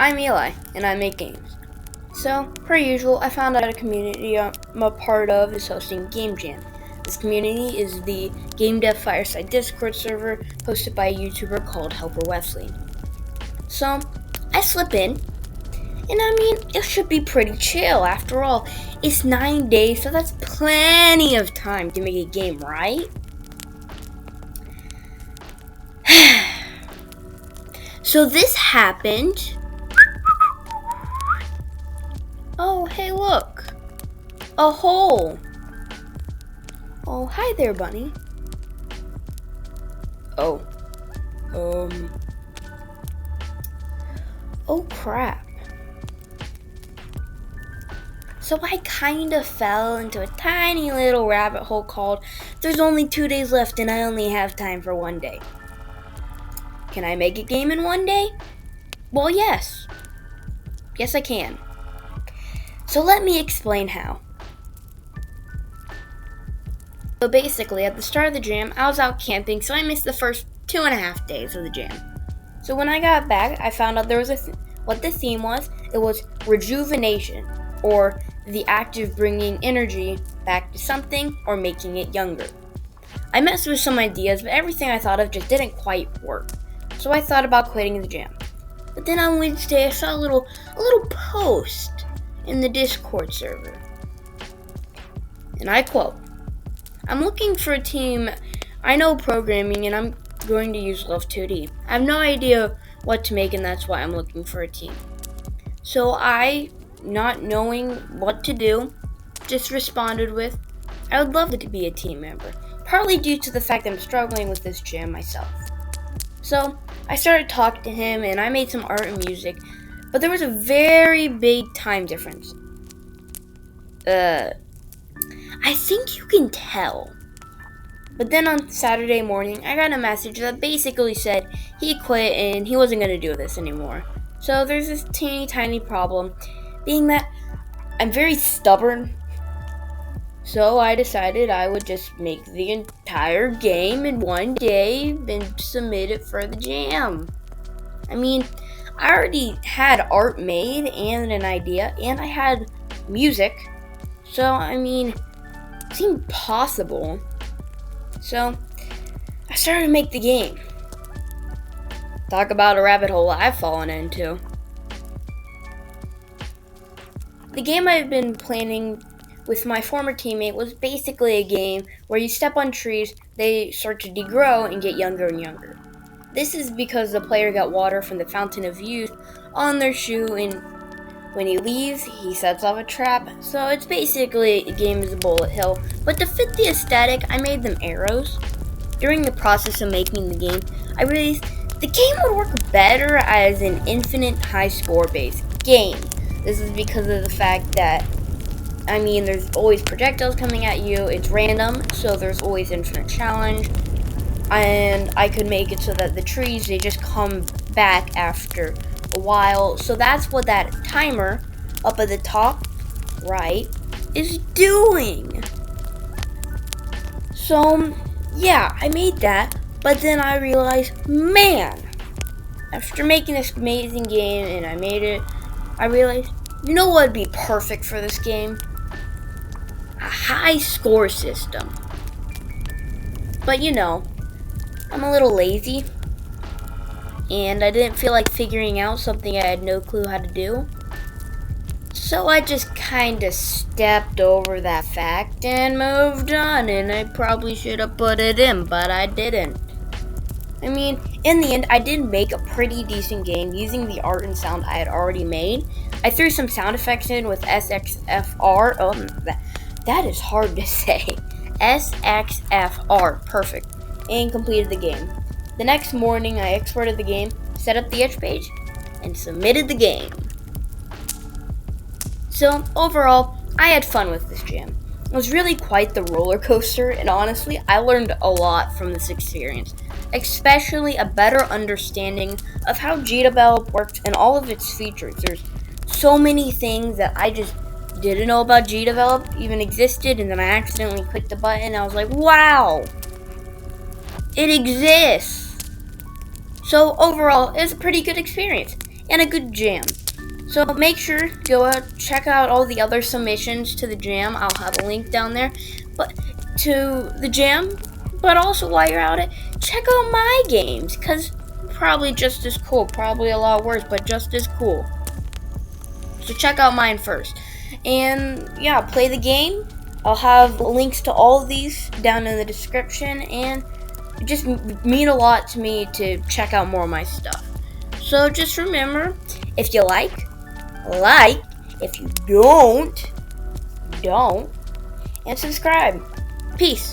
I'm Eli, and I make games. So, per usual, I found out a community I'm a part of is hosting Game Jam. This community is the Game Dev Fireside Discord server hosted by a YouTuber called Helper Wesley. So, I slip in, and it should be pretty chill. After all, it's 9 days, so that's plenty of time to make a game, right? So this happened. Oh, hey, look. A hole. Oh, hi there, bunny. Oh. Oh, crap. So I kind of fell into a tiny little rabbit hole called "There's only 2 days left and I only have time for 1 day." Can I make a game in 1 day? Well, yes. Yes, I can. So let me explain how. So basically, at the start of the jam, I was out camping, so I missed the first 2.5 days of the jam. So when I got back, I found out there was what the theme was. It was rejuvenation, or the act of bringing energy back to something or making it younger. I messed with some ideas, but everything I thought of just didn't quite work. So I thought about quitting the jam. But then on Wednesday, I saw a little post in the Discord server. And I quote, "I'm looking for a team. I know programming and I'm going to use Love 2D. I have no idea what to make and that's why I'm looking for a team." So I, not knowing what to do, just responded with, "I would love to be a team member, partly due to the fact that I'm struggling with this jam myself." So I started talking to him and I made some art and music, but there was a very big time difference. I think you can tell. But then on Saturday morning, I got a message that basically said he quit and he wasn't going to do this anymore. So there's this teeny tiny problem, being that I'm very stubborn. So I decided I would just make the entire game in 1 day and submit it for the jam. I already had art made and an idea, and I had music. So, it seemed possible. So, I started to make the game. Talk about a rabbit hole I've fallen into. The game I've been planning with my former teammate was basically a game where you step on trees, they start to degrow and get younger and younger. This is because the player got water from the Fountain of Youth on their shoe, and when he leaves, he sets off a trap. So it's basically a game as a bullet hell. But to fit the aesthetic, I made them arrows. During the process of making the game, I realized the game would work better as an infinite high score based game. This is because of the fact that there's always projectiles coming at you. It's random, so there's always infinite challenge. And I could make it so that the trees, they just come back after a while. So that's what that timer up at the top right is doing. So yeah, I made that, but then I realized, after making this amazing game and I made it, I realized, you know what would be perfect for this game? A high score system. But I'm a little lazy, and I didn't feel like figuring out something I had no clue how to do. So I just kind of stepped over that fact and moved on, and I probably should have put it in, but I didn't. In the end, I did make a pretty decent game using the art and sound I had already made. I threw some sound effects in with SXFR. Oh, that is hard to say. SXFR, perfect. And completed the game. The next morning, I exported the game, set up the itch page, and submitted the game. So, overall, I had fun with this jam. It was really quite the roller coaster, and honestly, I learned a lot from this experience, especially a better understanding of how GDevelop works and all of its features. There's so many things that I just didn't know about GDevelop even existed, and then I accidentally clicked the button, and I was like, wow! It exists! So overall, it was a pretty good experience. and a good jam. So make sure go out, check out all the other submissions to the jam. I'll have a link down there, but to the jam. But also while you're out, check out my games, cause probably just as cool, probably a lot worse, but just as cool. So check out mine first, and yeah, play the game. I'll have links to all of these down in the description, and it just mean a lot to me to check out more of my stuff. So just remember, if you like. If you don't, and subscribe. Peace.